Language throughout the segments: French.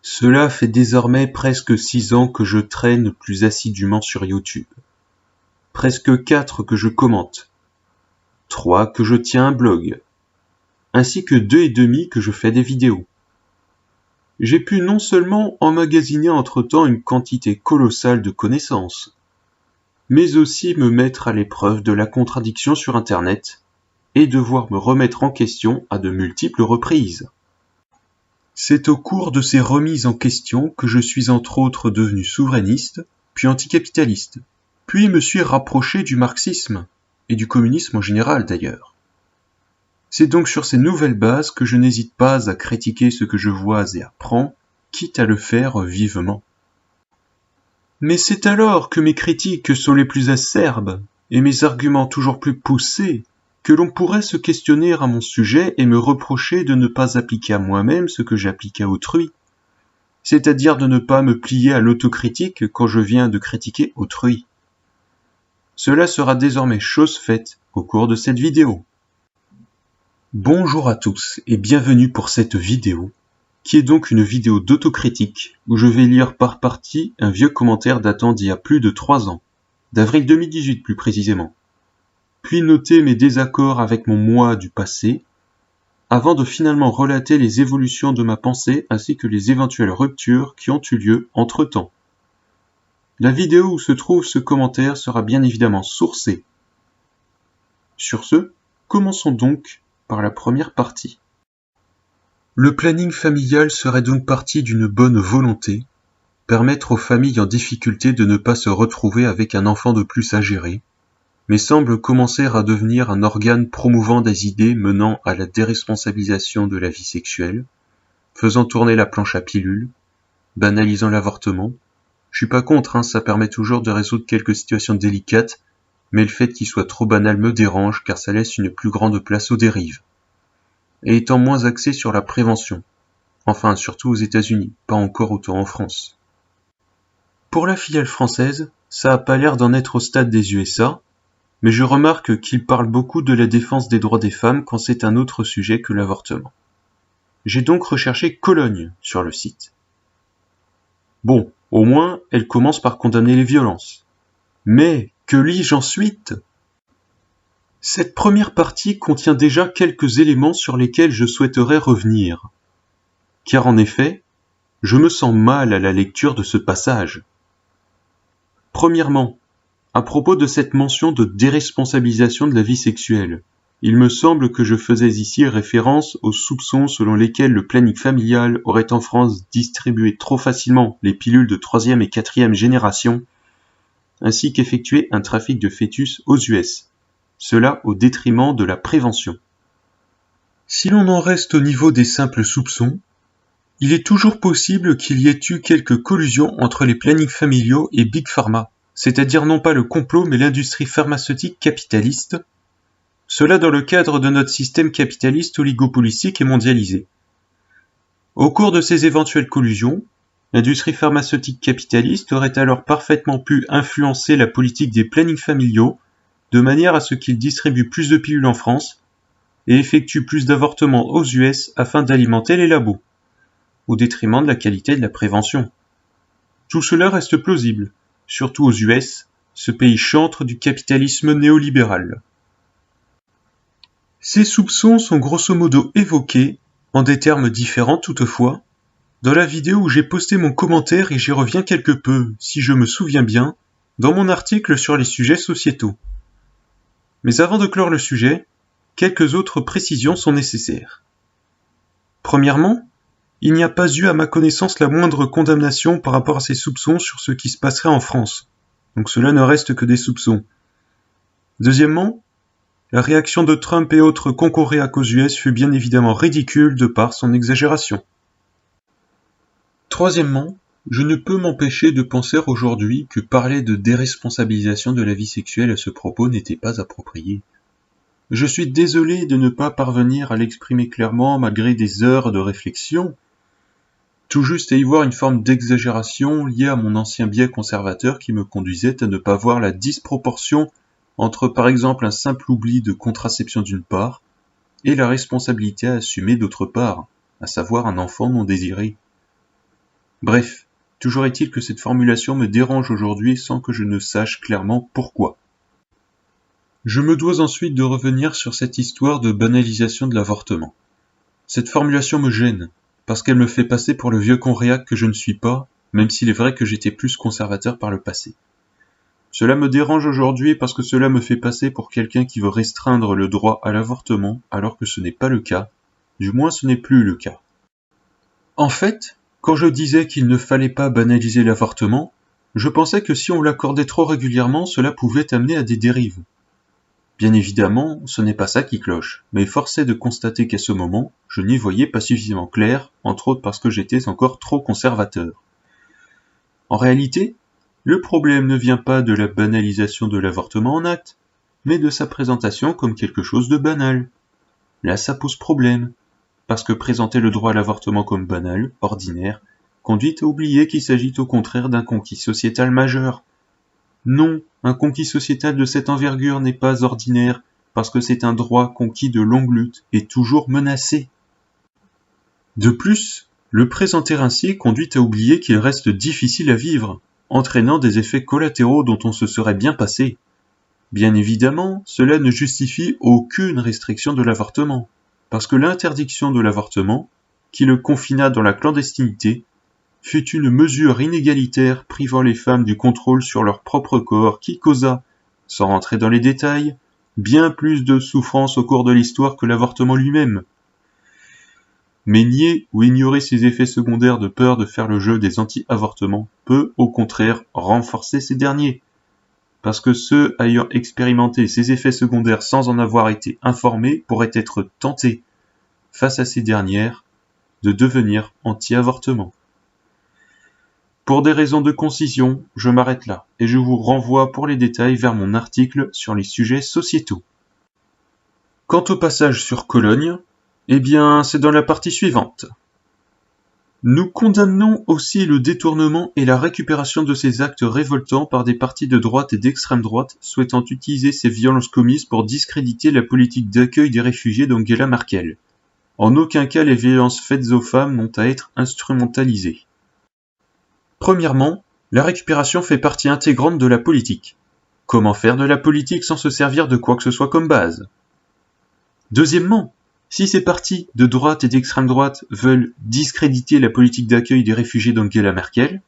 Cela fait désormais presque 6 ans que je traîne plus assidûment sur YouTube. Presque 4 que je commente. 3 que je tiens un blog. Ainsi que 2 et demi que je fais des vidéos. J'ai pu non seulement emmagasiner entre-temps une quantité colossale de connaissances, mais aussi me mettre à l'épreuve de la contradiction sur Internet et devoir me remettre en question à de multiples reprises. C'est au cours de ces remises en question que je suis entre autres devenu souverainiste, puis anticapitaliste, puis me suis rapproché du marxisme, et du communisme en général d'ailleurs. C'est donc sur ces nouvelles bases que je n'hésite pas à critiquer ce que je vois et apprends, quitte à le faire vivement. Mais c'est alors que mes critiques sont les plus acerbes, et mes arguments toujours plus poussés, que l'on pourrait se questionner à mon sujet et me reprocher de ne pas appliquer à moi-même ce que j'applique à autrui, c'est-à-dire de ne pas me plier à l'autocritique quand je viens de critiquer autrui. Cela sera désormais chose faite au cours de cette vidéo. Bonjour à tous et bienvenue pour cette vidéo, qui est donc une vidéo d'autocritique où je vais lire par partie un vieux commentaire datant d'il y a plus de 3 ans, d'avril 2018 plus précisément, puis noter mes désaccords avec mon moi du passé, avant de finalement relater les évolutions de ma pensée ainsi que les éventuelles ruptures qui ont eu lieu entre-temps. La vidéo où se trouve ce commentaire sera bien évidemment sourcée. Sur ce, commençons donc par la première partie. Le planning familial serait donc parti d'une bonne volonté, permettre aux familles en difficulté de ne pas se retrouver avec un enfant de plus à gérer, mais semble commencer à devenir un organe promouvant des idées menant à la déresponsabilisation de la vie sexuelle, faisant tourner la planche à pilules, banalisant l'avortement. Je suis pas contre, ça permet toujours de résoudre quelques situations délicates, mais le fait qu'il soit trop banal me dérange car ça laisse une plus grande place aux dérives. Et étant moins axé sur la prévention. Enfin, surtout aux États-Unis, pas encore autant en France. Pour la filiale française, ça a pas l'air d'en être au stade des USA, mais je remarque qu'il parle beaucoup de la défense des droits des femmes quand c'est un autre sujet que l'avortement. J'ai donc recherché Cologne sur le site. Bon, au moins, elle commence par condamner les violences. Mais, que lis-je ensuite ? Cette première partie contient déjà quelques éléments sur lesquels je souhaiterais revenir. Car en effet, je me sens mal à la lecture de ce passage. Premièrement, à propos de cette mention de déresponsabilisation de la vie sexuelle, il me semble que je faisais ici référence aux soupçons selon lesquels le planning familial aurait en France distribué trop facilement les pilules de 3e et 4e génération, ainsi qu'effectué un trafic de fœtus aux US, cela au détriment de la prévention. Si l'on en reste au niveau des simples soupçons, il est toujours possible qu'il y ait eu quelques collusions entre les plannings familiaux et Big Pharma, c'est-à-dire non pas le complot mais l'industrie pharmaceutique capitaliste, cela dans le cadre de notre système capitaliste oligopolistique et mondialisé. Au cours de ces éventuelles collusions, l'industrie pharmaceutique capitaliste aurait alors parfaitement pu influencer la politique des plannings familiaux de manière à ce qu'ils distribuent plus de pilules en France et effectuent plus d'avortements aux US afin d'alimenter les labos, au détriment de la qualité de la prévention. Tout cela reste plausible, surtout aux US, ce pays chantre du capitalisme néolibéral. Ces soupçons sont grosso modo évoqués, en des termes différents toutefois, dans la vidéo où j'ai posté mon commentaire et j'y reviens quelque peu, si je me souviens bien, dans mon article sur les sujets sociétaux. Mais avant de clore le sujet, quelques autres précisions sont nécessaires. Premièrement, il n'y a pas eu à ma connaissance la moindre condamnation par rapport à ces soupçons sur ce qui se passerait en France. Donc cela ne reste que des soupçons. Deuxièmement, la réaction de Trump et autres concoréaques aux US fut bien évidemment ridicule de par son exagération. Troisièmement, je ne peux m'empêcher de penser aujourd'hui que parler de déresponsabilisation de la vie sexuelle à ce propos n'était pas approprié. Je suis désolé de ne pas parvenir à l'exprimer clairement malgré des heures de réflexion, tout juste à y voir une forme d'exagération liée à mon ancien biais conservateur qui me conduisait à ne pas voir la disproportion entre par exemple un simple oubli de contraception d'une part et la responsabilité à assumer d'autre part, à savoir un enfant non désiré. Bref, toujours est-il que cette formulation me dérange aujourd'hui sans que je ne sache clairement pourquoi. Je me dois ensuite de revenir sur cette histoire de banalisation de l'avortement. Cette formulation me gêne, parce qu'elle me fait passer pour le vieux conréac que je ne suis pas, même s'il est vrai que j'étais plus conservateur par le passé. Cela me dérange aujourd'hui parce que cela me fait passer pour quelqu'un qui veut restreindre le droit à l'avortement alors que ce n'est pas le cas, du moins ce n'est plus le cas. En fait, quand je disais qu'il ne fallait pas banaliser l'avortement, je pensais que si on l'accordait trop régulièrement, cela pouvait amener à des dérives. Bien évidemment, ce n'est pas ça qui cloche, mais force est de constater qu'à ce moment, je n'y voyais pas suffisamment clair, entre autres parce que j'étais encore trop conservateur. En réalité, le problème ne vient pas de la banalisation de l'avortement en acte, mais de sa présentation comme quelque chose de banal. Là, ça pose problème, parce que présenter le droit à l'avortement comme banal, ordinaire, conduit à oublier qu'il s'agit au contraire d'un conquis sociétal majeur. Non, un conquis sociétal de cette envergure n'est pas ordinaire, parce que c'est un droit conquis de longue lutte et toujours menacé. De plus, le présenter ainsi conduit à oublier qu'il reste difficile à vivre, entraînant des effets collatéraux dont on se serait bien passé. Bien évidemment, cela ne justifie aucune restriction de l'avortement, parce que l'interdiction de l'avortement, qui le confina dans la clandestinité, fut une mesure inégalitaire privant les femmes du contrôle sur leur propre corps qui causa, sans rentrer dans les détails, bien plus de souffrances au cours de l'histoire que l'avortement lui-même. Mais nier ou ignorer ces effets secondaires de peur de faire le jeu des anti-avortements peut, au contraire, renforcer ces derniers. Parce que ceux ayant expérimenté ces effets secondaires sans en avoir été informés pourraient être tentés, face à ces dernières, de devenir anti-avortement. Pour des raisons de concision, je m'arrête là, et je vous renvoie pour les détails vers mon article sur les sujets sociétaux. Quant au passage sur Cologne, eh bien, c'est dans la partie suivante. Nous condamnons aussi le détournement et la récupération de ces actes révoltants par des partis de droite et d'extrême droite souhaitant utiliser ces violences commises pour discréditer la politique d'accueil des réfugiés d'Angela Merkel. En aucun cas les violences faites aux femmes n'ont à être instrumentalisées. Premièrement, la récupération fait partie intégrante de la politique. Comment faire de la politique sans se servir de quoi que ce soit comme base? Deuxièmement, si ces partis de droite et d'extrême droite veulent discréditer la politique d'accueil des réfugiés d'Angela Merkel,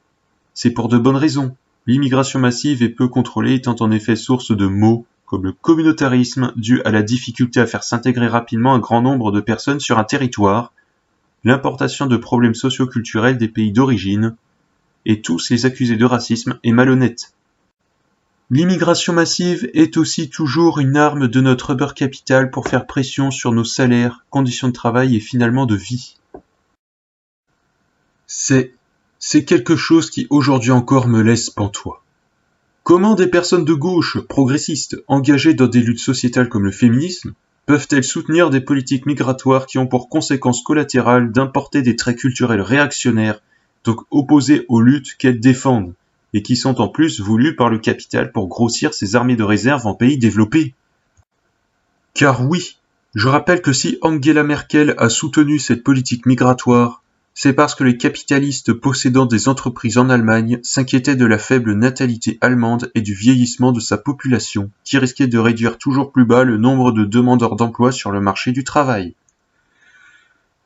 c'est pour de bonnes raisons. L'immigration massive et peu contrôlée étant en effet source de maux comme le communautarisme dû à la difficulté à faire s'intégrer rapidement un grand nombre de personnes sur un territoire, l'importation de problèmes socio-culturels des pays d'origine, et tous les accusés de racisme et malhonnêtes. L'immigration massive est aussi toujours une arme de notre Uber Capital pour faire pression sur nos salaires, conditions de travail et finalement de vie. C'est quelque chose qui aujourd'hui encore me laisse pantois. Comment des personnes de gauche, progressistes, engagées dans des luttes sociétales comme le féminisme, peuvent-elles soutenir des politiques migratoires qui ont pour conséquence collatérale d'importer des traits culturels réactionnaires, donc opposés aux luttes qu'elles défendent, et qui sont en plus voulues par le capital pour grossir ses armées de réserve en pays développés? Car oui, je rappelle que si Angela Merkel a soutenu cette politique migratoire, c'est parce que les capitalistes possédant des entreprises en Allemagne s'inquiétaient de la faible natalité allemande et du vieillissement de sa population, qui risquait de réduire toujours plus bas le nombre de demandeurs d'emploi sur le marché du travail.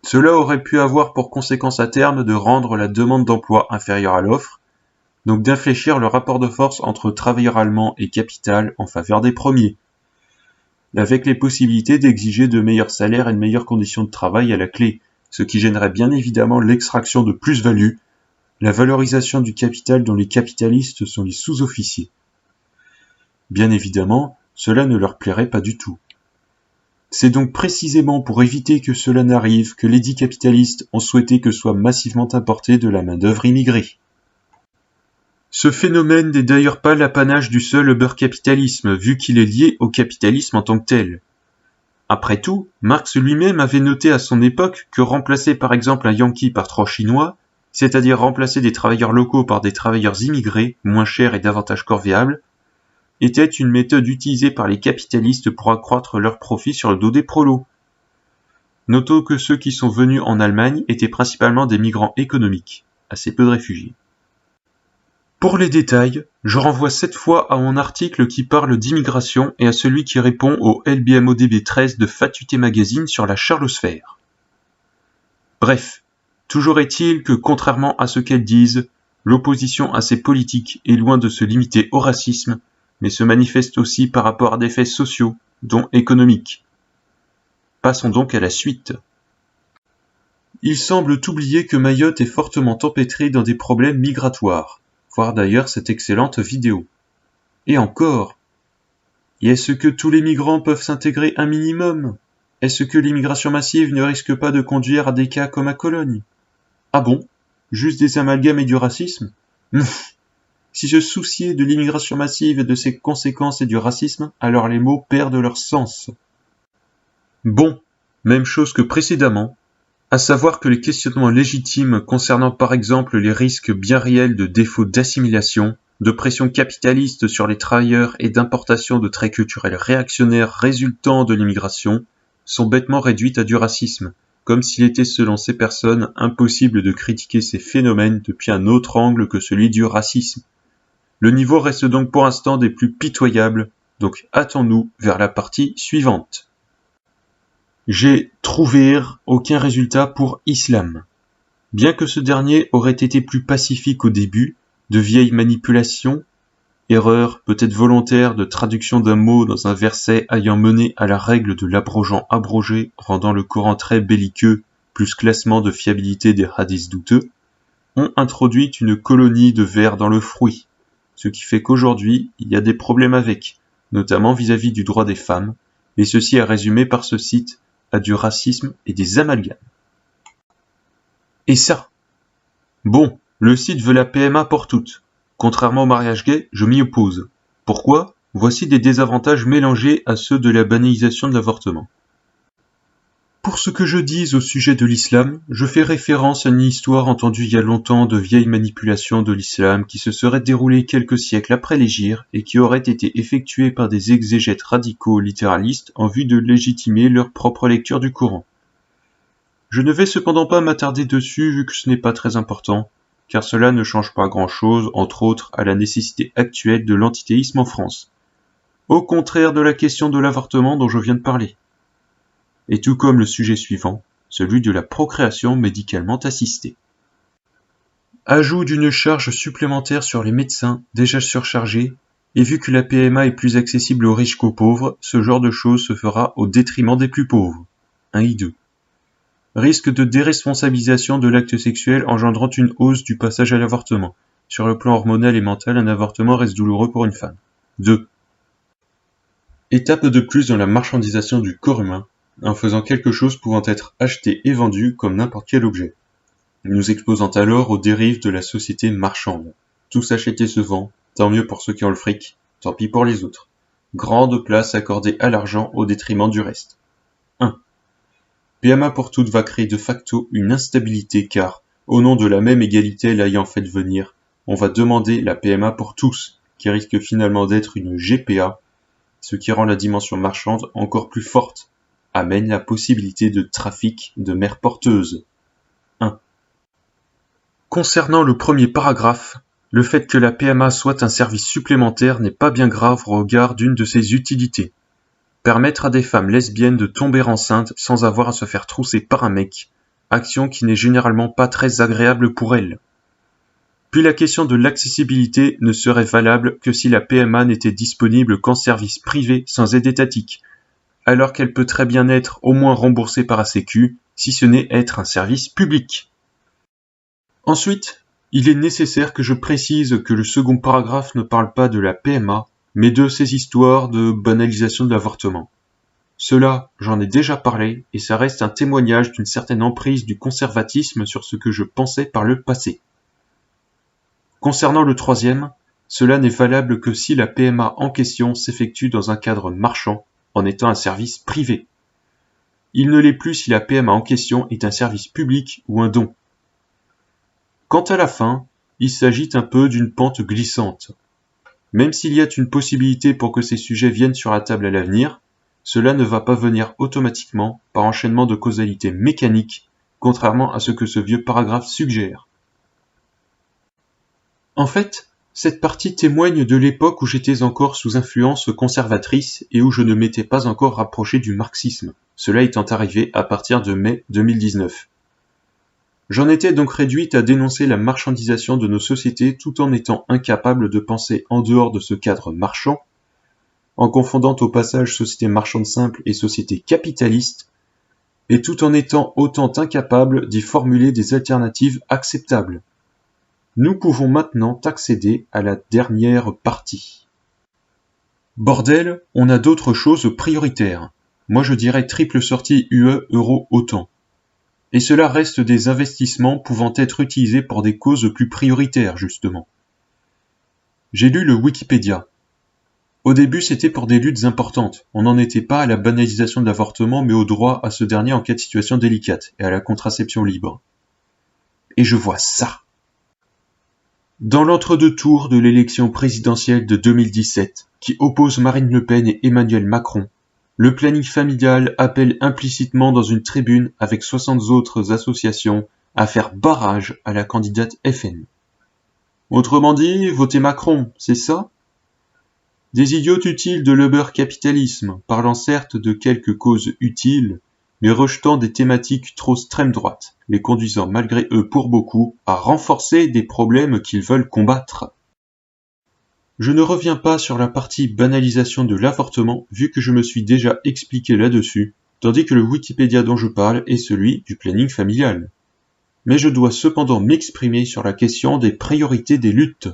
Cela aurait pu avoir pour conséquence à terme de rendre la demande d'emploi inférieure à l'offre, donc d'infléchir le rapport de force entre travailleurs allemands et capital en faveur des premiers, avec les possibilités d'exiger de meilleurs salaires et de meilleures conditions de travail à la clé, ce qui gênerait bien évidemment l'extraction de plus-value, la valorisation du capital dont les capitalistes sont les sous-officiers. Bien évidemment, cela ne leur plairait pas du tout. C'est donc précisément pour éviter que cela n'arrive que les dits capitalistes ont souhaité que soit massivement importée de la main-d'œuvre immigrée. Ce phénomène n'est d'ailleurs pas l'apanage du seul Uber-capitalisme, vu qu'il est lié au capitalisme en tant que tel. Après tout, Marx lui-même avait noté à son époque que remplacer par exemple un Yankee par 3 Chinois, c'est-à-dire remplacer des travailleurs locaux par des travailleurs immigrés, moins chers et davantage corvéables, était une méthode utilisée par les capitalistes pour accroître leurs profits sur le dos des prolos. Notons que ceux qui sont venus en Allemagne étaient principalement des migrants économiques, assez peu de réfugiés. Pour les détails, je renvoie cette fois à mon article qui parle d'immigration et à celui qui répond au LBMODB 13 de Fatuité Magazine sur la charlosphère. Bref, toujours est-il que contrairement à ce qu'elles disent, l'opposition à ces politiques est loin de se limiter au racisme, mais se manifeste aussi par rapport à des faits sociaux, dont économiques. Passons donc à la suite. Il semble oublier que Mayotte est fortement empêtrée dans des problèmes migratoires. Voir d'ailleurs cette excellente vidéo. Et encore, est-ce que tous les migrants peuvent s'intégrer un minimum? Est-ce que l'immigration massive ne risque pas de conduire à des cas comme à Cologne? Ah bon? Juste des amalgames et du racisme? Si se soucier de l'immigration massive et de ses conséquences et du racisme, alors les mots perdent leur sens. Bon, même chose que précédemment, à savoir que les questionnements légitimes concernant par exemple les risques bien réels de défaut d'assimilation, de pression capitaliste sur les travailleurs et d'importation de traits culturels réactionnaires résultant de l'immigration sont bêtement réduits à du racisme, comme s'il était selon ces personnes impossible de critiquer ces phénomènes depuis un autre angle que celui du racisme. Le niveau reste donc pour l'instant des plus pitoyables, donc hâtons-nous vers la partie suivante. J'ai trouvé aucun résultat pour islam. Bien que ce dernier aurait été plus pacifique au début, de vieilles manipulations, erreur peut-être volontaire de traduction d'un mot dans un verset ayant mené à la règle de l'abrogeant abrogé, rendant le Coran très belliqueux, plus classement de fiabilité des hadiths douteux, ont introduit une colonie de vers dans le fruit, ce qui fait qu'aujourd'hui il y a des problèmes avec, notamment vis-à-vis du droit des femmes, et ceci est résumé par ce site à du racisme et des amalgames. Et ça? Bon, le site veut la PMA pour toutes. Contrairement au mariage gay, je m'y oppose. Pourquoi? Voici des désavantages mélangés à ceux de la banalisation de l'avortement. Pour ce que je dis au sujet de l'islam, je fais référence à une histoire entendue il y a longtemps de vieilles manipulations de l'islam qui se seraient déroulées quelques siècles après l'hégire et qui auraient été effectuées par des exégètes radicaux littéralistes en vue de légitimer leur propre lecture du Coran. Je ne vais cependant pas m'attarder dessus vu que ce n'est pas très important, car cela ne change pas grand-chose, entre autres, à la nécessité actuelle de l'antithéisme en France. Au contraire de la question de l'avortement dont je viens de parler. Et tout comme le sujet suivant, celui de la procréation médicalement assistée. Ajout d'une charge supplémentaire sur les médecins déjà surchargés, et vu que la PMA est plus accessible aux riches qu'aux pauvres, ce genre de choses se fera au détriment des plus pauvres. 1 et 2. Risque de déresponsabilisation de l'acte sexuel engendrant une hausse du passage à l'avortement. Sur le plan hormonal et mental, un avortement reste douloureux pour une femme. 2. Étape de plus dans la marchandisation du corps humain, en faisant quelque chose pouvant être acheté et vendu comme n'importe quel objet, nous exposant alors aux dérives de la société marchande. Tout s'achète et se vend, tant mieux pour ceux qui ont le fric, tant pis pour les autres. Grande place accordée à l'argent au détriment du reste. 1. PMA pour toutes va créer de facto une instabilité car, au nom de la même égalité l'ayant fait venir, on va demander la PMA pour tous, qui risque finalement d'être une GPA, ce qui rend la dimension marchande encore plus forte, amène la possibilité de trafic de mères porteuses. 1. Concernant le premier paragraphe, le fait que la PMA soit un service supplémentaire n'est pas bien grave au regard d'une de ses utilités. Permettre à des femmes lesbiennes de tomber enceintes sans avoir à se faire trousser par un mec, action qui n'est généralement pas très agréable pour elles. Puis la question de l'accessibilité ne serait valable que si la PMA n'était disponible qu'en service privé sans aide étatique, alors qu'elle peut très bien être au moins remboursée par la Sécu, si ce n'est être un service public. Ensuite, il est nécessaire que je précise que le second paragraphe ne parle pas de la PMA, mais de ces histoires de banalisation de l'avortement. Cela, j'en ai déjà parlé, et ça reste un témoignage d'une certaine emprise du conservatisme sur ce que je pensais par le passé. Concernant le troisième, cela n'est valable que si la PMA en question s'effectue dans un cadre marchand, en étant un service privé. Il ne l'est plus si la PMA en question est un service public ou un don. Quant à la fin, il s'agit un peu d'une pente glissante. Même s'il y a une possibilité pour que ces sujets viennent sur la table à l'avenir, cela ne va pas venir automatiquement par enchaînement de causalité mécanique, contrairement à ce que ce vieux paragraphe suggère. En fait, cette partie témoigne de l'époque où j'étais encore sous influence conservatrice et où je ne m'étais pas encore rapproché du marxisme, cela étant arrivé à partir de mai 2019. J'en étais donc réduite à dénoncer la marchandisation de nos sociétés tout en étant incapable de penser en dehors de ce cadre marchand, en confondant au passage société marchande simple et société capitaliste, et tout en étant autant incapable d'y formuler des alternatives acceptables. Nous pouvons maintenant accéder à la dernière partie. Bordel, on a d'autres choses prioritaires. Moi je dirais triple sortie UE euro OTAN. Et cela reste des investissements pouvant être utilisés pour des causes plus prioritaires, justement. J'ai lu le Wikipédia. Au début, c'était pour des luttes importantes. On n'en était pas à la banalisation de l'avortement, mais au droit à ce dernier en cas de situation délicate, et à la contraception libre. Et je vois ça. Dans l'entre-deux tours de l'élection présidentielle de 2017, qui oppose Marine Le Pen et Emmanuel Macron, le planning familial appelle implicitement dans une tribune avec 60 autres associations à faire barrage à la candidate FN. Autrement dit, votez Macron, c'est ça? Des idiots utiles de l'uber-capitalisme, parlant certes de quelques causes utiles, mais rejetant des thématiques trop extrême droite, les conduisant malgré eux pour beaucoup à renforcer des problèmes qu'ils veulent combattre. Je ne reviens pas sur la partie banalisation de l'avortement vu que je me suis déjà expliqué là-dessus, tandis que le Wikipédia dont je parle est celui du planning familial. Mais je dois cependant m'exprimer sur la question des priorités des luttes.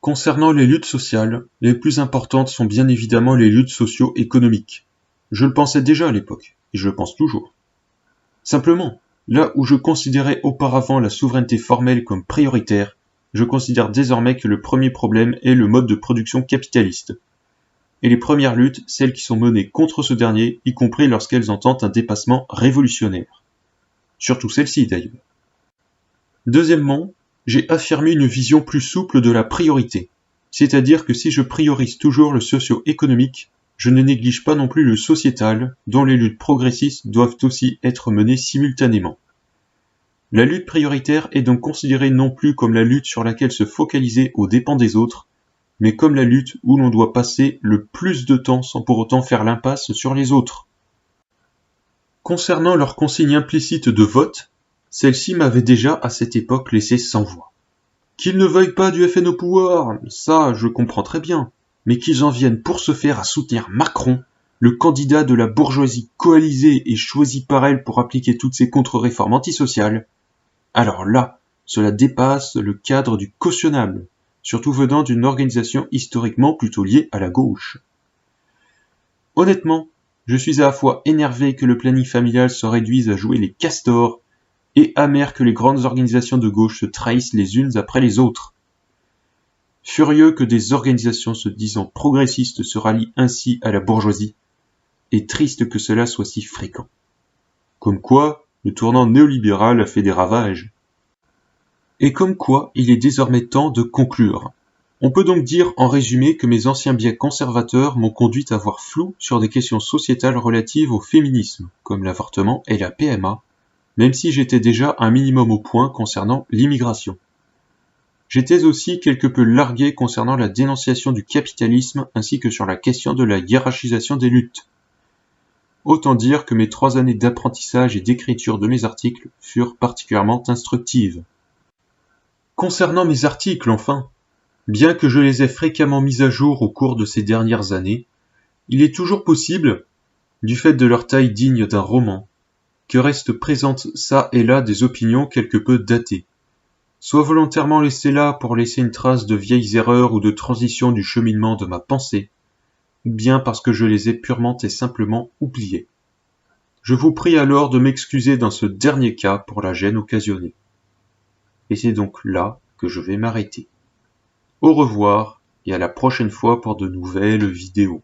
Concernant les luttes sociales, les plus importantes sont bien évidemment les luttes socio-économiques. Je le pensais déjà à l'époque, et je le pense toujours. Simplement, là où je considérais auparavant la souveraineté formelle comme prioritaire, je considère désormais que le premier problème est le mode de production capitaliste. Et les premières luttes, celles qui sont menées contre ce dernier, y compris lorsqu'elles entendent un dépassement révolutionnaire. Surtout celle-ci d'ailleurs. Deuxièmement, j'ai affirmé une vision plus souple de la priorité. C'est-à-dire que si je priorise toujours le socio-économique, je ne néglige pas non plus le sociétal, dont les luttes progressistes doivent aussi être menées simultanément. La lutte prioritaire est donc considérée non plus comme la lutte sur laquelle se focaliser aux dépens des autres, mais comme la lutte où l'on doit passer le plus de temps sans pour autant faire l'impasse sur les autres. Concernant leur consigne implicite de vote, celle-ci m'avait déjà à cette époque laissé sans voix. Qu'ils ne veuillent pas du FN au pouvoir, ça je comprends très bien, mais qu'ils en viennent pour se faire à soutenir Macron, le candidat de la bourgeoisie coalisée et choisi par elle pour appliquer toutes ses contre-réformes antisociales, alors là, cela dépasse le cadre du cautionnable, surtout venant d'une organisation historiquement plutôt liée à la gauche. Honnêtement, je suis à la fois énervé que le planning familial se réduise à jouer les castors et amer que les grandes organisations de gauche se trahissent les unes après les autres. Furieux que des organisations se disant progressistes se rallient ainsi à la bourgeoisie, et triste que cela soit si fréquent. Comme quoi, le tournant néolibéral a fait des ravages. Et comme quoi, il est désormais temps de conclure. On peut donc dire en résumé que mes anciens biais conservateurs m'ont conduit à voir flou sur des questions sociétales relatives au féminisme, comme l'avortement et la PMA, même si j'étais déjà un minimum au point concernant l'immigration. J'étais aussi quelque peu largué concernant la dénonciation du capitalisme ainsi que sur la question de la hiérarchisation des luttes. Autant dire que mes 3 années d'apprentissage et d'écriture de mes articles furent particulièrement instructives. Concernant mes articles, enfin, bien que je les ai fréquemment mis à jour au cours de ces dernières années, il est toujours possible, du fait de leur taille digne d'un roman, que restent présentes ça et là des opinions quelque peu datées, soit volontairement laissées là pour laisser une trace de vieilles erreurs ou de transition du cheminement de ma pensée, ou bien parce que je les ai purement et simplement oubliées. Je vous prie alors de m'excuser dans ce dernier cas pour la gêne occasionnée. Et c'est donc là que je vais m'arrêter. Au revoir et à la prochaine fois pour de nouvelles vidéos.